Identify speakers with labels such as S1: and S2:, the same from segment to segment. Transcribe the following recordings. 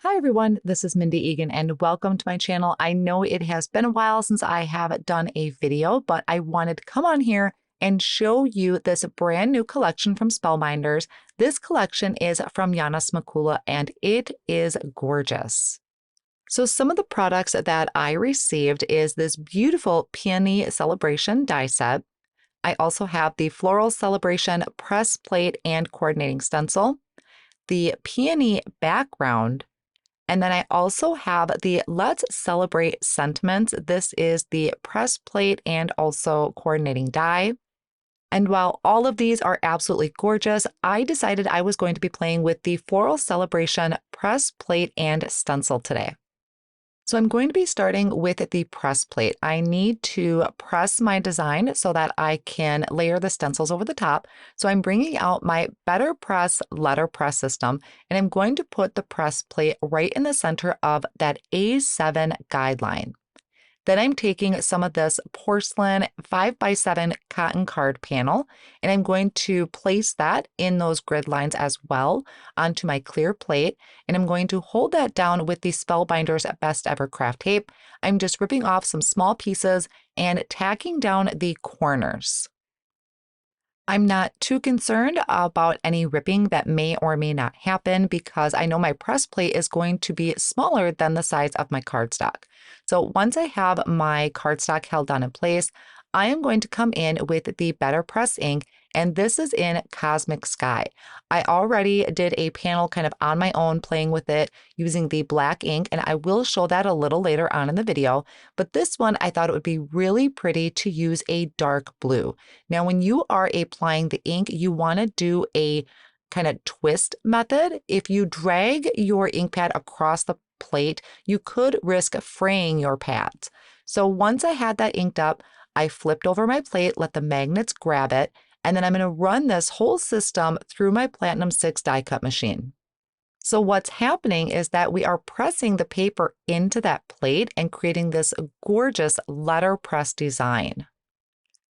S1: Hi everyone, this is Mindy Eggen and welcome to my channel. I know it has been a while since I have done a video, but I wanted to come on here and show you this brand new collection from Spellbinders. This collection is from Yana Smakula and it is gorgeous. So some of the products that I received is this beautiful Peony Celebration die set. I also have the Floral Celebration press plate and coordinating stencil, the Peony background, and then I also have the Let's Celebrate Sentiments. This is the press plate and also coordinating die. And while all of these are absolutely gorgeous, I decided I was going to be playing with the Floral Celebration press plate and stencil today. So I'm going to be starting with the press plate. I need to press my design so that I can layer the stencils over the top. So I'm bringing out my BetterPress LetterPress system, and I'm going to put the press plate right in the center of that A7 guideline. Then I'm taking some of this porcelain 5x7 cotton card panel, and I'm going to place that in those grid lines as well onto my clear plate, and I'm going to hold that down with the Spellbinders Best Ever Craft Tape. I'm just ripping off some small pieces and tacking down the corners. I'm not too concerned about any ripping that may or may not happen because I know my press plate is going to be smaller than the size of my cardstock. So once I have my cardstock held down in place, I am going to come in with the BetterPress ink, and this is in Cosmic Sky. I already did a panel kind of on my own playing with it using the black ink, and I will show that a little later on in the video. But this one, I thought it would be really pretty to use a dark blue. Now, when you are applying the ink, you want to do a kind of twist method. If you drag your ink pad across the plate, you could risk fraying your pads. So once I had that inked up, I flipped over my plate, let the magnets grab it, and then I'm going to run this whole system through my Platinum 6 die cut machine. So what's happening is that we are pressing the paper into that plate and creating this gorgeous letterpress design.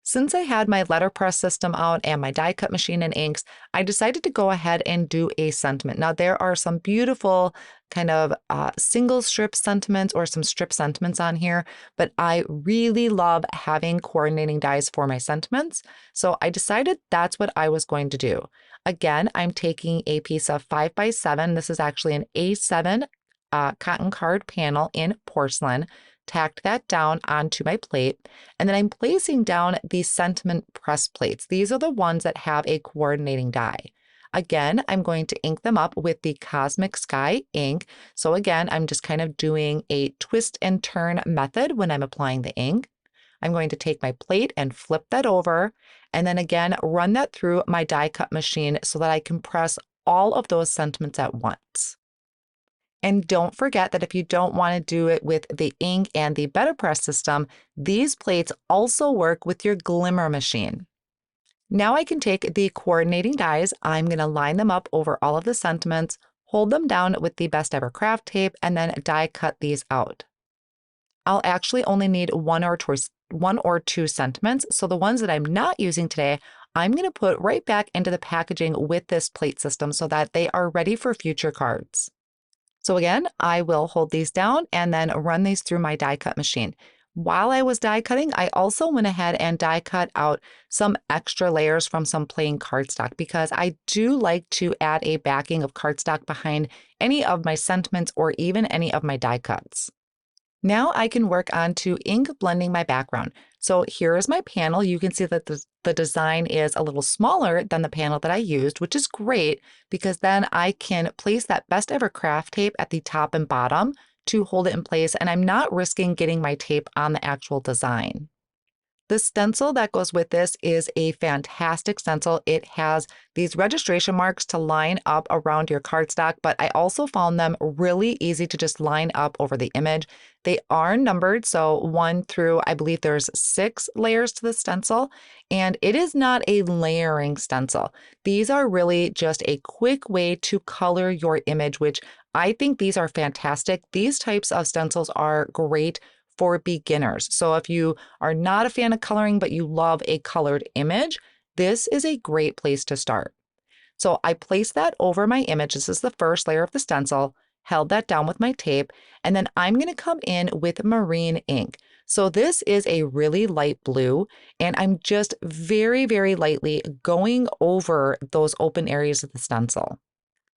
S1: Since I had my letterpress system out and my die cut machine and inks, I decided to go ahead and do a sentiment. Now, there are some beautiful kind of single strip sentiments or some strip sentiments on here, but I really love having coordinating dies for my sentiments. So I decided that's what I was going to do. Again, I'm taking a piece of 5x7. This is actually an A7 cotton card panel in porcelain. Tacked that down onto my plate, and then I'm placing down the sentiment press plates. These are the ones that have a coordinating die. Again, I'm going to ink them up with the Cosmic Sky ink. So again, I'm just kind of doing a twist and turn method when I'm applying the ink. I'm going to take my plate and flip that over, and then again, run that through my die cut machine so that I can press all of those sentiments at once. And don't forget that if you don't want to do it with the ink and the BetterPress system, these plates also work with your glimmer machine. Now I can take the coordinating dies, I'm going to line them up over all of the sentiments, hold them down with the Best Ever Craft Tape, and then die cut these out. I'll actually only need one or two sentiments, so the ones that I'm not using today, I'm going to put right back into the packaging with this plate system so that they are ready for future cards. So again, I will hold these down and then run these through my die cut machine. While I was die cutting, I also went ahead and die cut out some extra layers from some plain cardstock because I do like to add a backing of cardstock behind any of my sentiments or even any of my die cuts. Now I can work on to ink blending my background. So here is my panel. You can see that the design is a little smaller than the panel that I used, which is great because then I can place that Best Ever Craft Tape at the top and bottom to hold it in place, and I'm not risking getting my tape on the actual design. The stencil that goes with this is a fantastic stencil. It has these registration marks to line up around your cardstock, but I also found them really easy to just line up over the image. They are numbered, so 1 through, I believe there's 6 layers to the stencil, and it is not a layering stencil. These are really just a quick way to color your image, which I think these are fantastic. These types of stencils are great for beginners. So if you are not a fan of coloring, but you love a colored image, this is a great place to start. So I place that over my image. This is the first layer of the stencil, held that down with my tape, and then I'm going to come in with marine ink. So this is a really light blue, and I'm just very, very lightly going over those open areas of the stencil.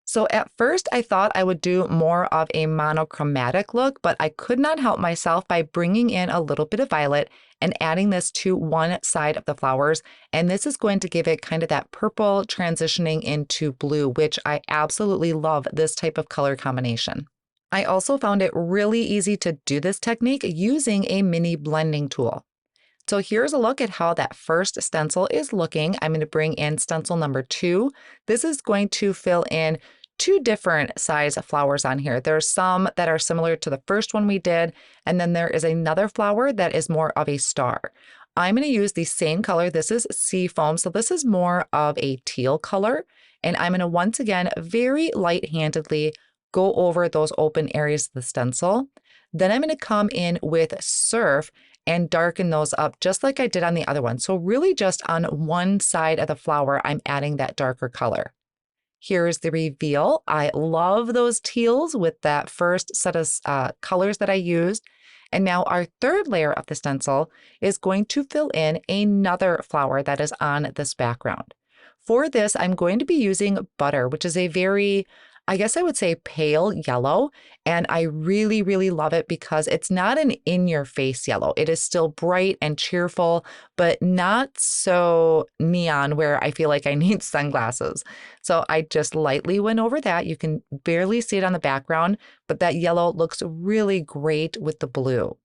S1: So at first I thought I would do more of a monochromatic look, but I could not help myself by bringing in a little bit of violet and adding this to one side of the flowers. And this is going to give it kind of that purple transitioning into blue, which I absolutely love this type of color combination. I also found it really easy to do this technique using a mini blending tool. So here's a look at how that first stencil is looking. I'm going to bring in stencil number 2. This is going to fill in 2 different size flowers on here. There's some that are similar to the first one we did, and then there is another flower that is more of a star. I'm going to use the same color. This is sea foam, so this is more of a teal color, and I'm going to once again very light-handedly go over those open areas of the stencil. Then I'm going to come in with surf and darken those up just like I did on the other one. So really just on one side of the flower, I'm adding that darker color. Here's the reveal. I love those teals with that first set of colors that I used. And now our third layer of the stencil is going to fill in another flower that is on this background. For this, I'm going to be using butter, which is a very, I guess I would say, pale yellow. And I really, really love it because it's not an in-your-face yellow. It is still bright and cheerful, but not so neon where I feel like I need sunglasses. So I just lightly went over that. You can barely see it on the background, but that yellow looks really great with the blue.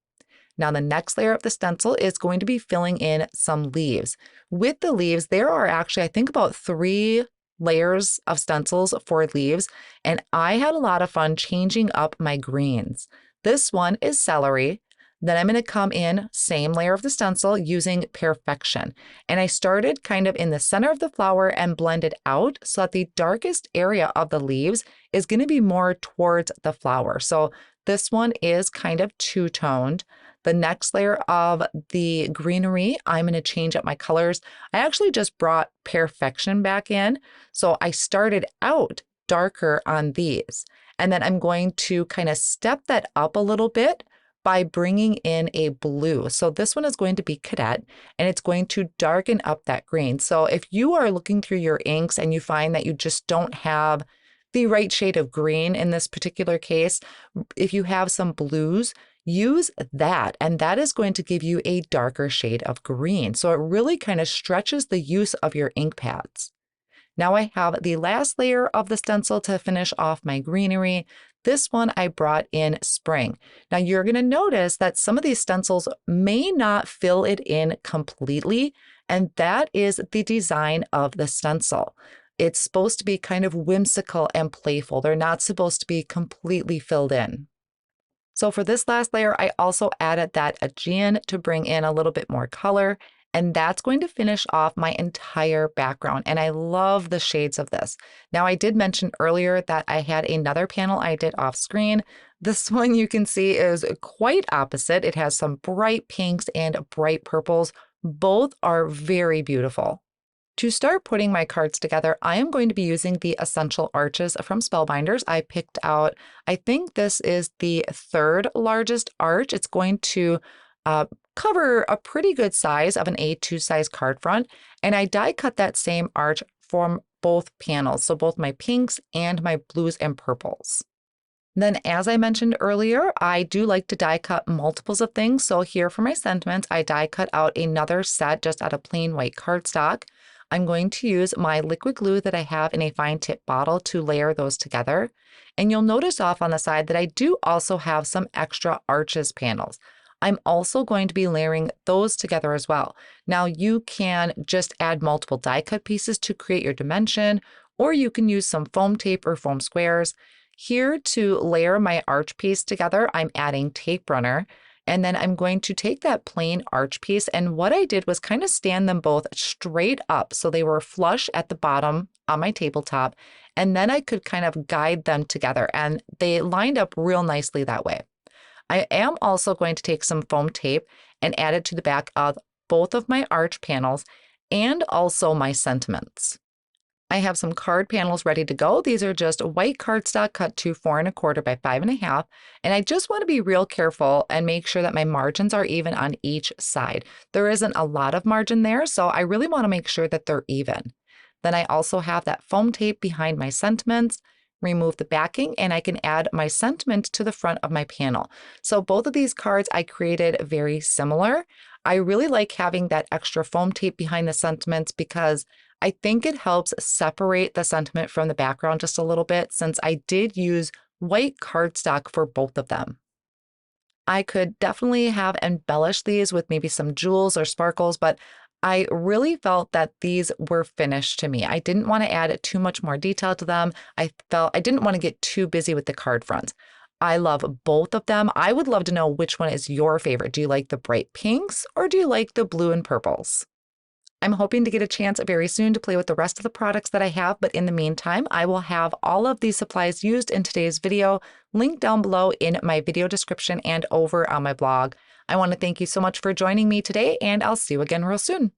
S1: Now the next layer of the stencil is going to be filling in some leaves. With the leaves, there are actually, I think, about 3 layers of stencils for leaves, and I had a lot of fun changing up my greens. This one is celery. Then I'm going to come in, same layer of the stencil, using Perfection. And I started kind of in the center of the flower and blended out so that the darkest area of the leaves is going to be more towards the flower. So this one is kind of two-toned. The next layer of the greenery, I'm going to change up my colors. I actually just brought Perfection back in. So I started out darker on these. And then I'm going to kind of step that up a little bit by bringing in a blue. So this one is going to be Cadet, and it's going to darken up that green. So if you are looking through your inks and you find that you just don't have the right shade of green in this particular case, if you have some blues, use that, and that is going to give you a darker shade of green. So it really kind of stretches the use of your ink pads. Now I have the last layer of the stencil to finish off my greenery. This one I brought in Spring. Now you're going to notice that some of these stencils may not fill it in completely, and that is the design of the stencil. It's supposed to be kind of whimsical and playful. They're not supposed to be completely filled in. So for this last layer, I also added that Aegean to bring in a little bit more color, and that's going to finish off my entire background. And I love the shades of this. Now, I did mention earlier that I had another panel I did off screen. This one you can see is quite opposite. It has some bright pinks and bright purples. Both are very beautiful. To start putting my cards together, I am going to be using the Essential Arches from Spellbinders. I picked out, I think this is the 3rd largest arch. It's going to cover a pretty good size of an A2 size card front, and I die cut that same arch from both panels, so both my pinks and my blues and purples. Then, as I mentioned earlier, I do like to die cut multiples of things. So here for my sentiments, I die cut out another set just out of plain white cardstock. I'm going to use my liquid glue that I have in a fine tip bottle to layer those together. And you'll notice off on the side that I do also have some extra arches panels. I'm also going to be layering those together as well. Now you can just add multiple die cut pieces to create your dimension, or you can use some foam tape or foam squares. Here to layer my arch piece together, I'm adding tape runner. And then I'm going to take that plain arch piece, and what I did was kind of stand them both straight up so they were flush at the bottom on my tabletop, and then I could kind of guide them together, and they lined up real nicely that way. I am also going to take some foam tape and add it to the back of both of my arch panels and also my sentiments. I have some card panels ready to go. These are just white cardstock cut to 4 1/4 by 5 1/2. And I just want to be real careful and make sure that my margins are even on each side. There isn't a lot of margin there, so I really want to make sure that they're even. Then I also have that foam tape behind my sentiments. Remove the backing, and I can add my sentiment to the front of my panel. So both of these cards I created very similar. I really like having that extra foam tape behind the sentiments because I think it helps separate the sentiment from the background just a little bit, since I did use white cardstock for both of them. I could definitely have embellished these with maybe some jewels or sparkles, but I really felt that these were finished to me. I didn't want to add too much more detail to them. I felt I didn't want to get too busy with the card fronts. I love both of them. I would love to know which one is your favorite. Do you like the bright pinks or do you like the blue and purples? I'm hoping to get a chance very soon to play with the rest of the products that I have, but in the meantime, I will have all of these supplies used in today's video linked down below in my video description and over on my blog. I want to thank you so much for joining me today, and I'll see you again real soon.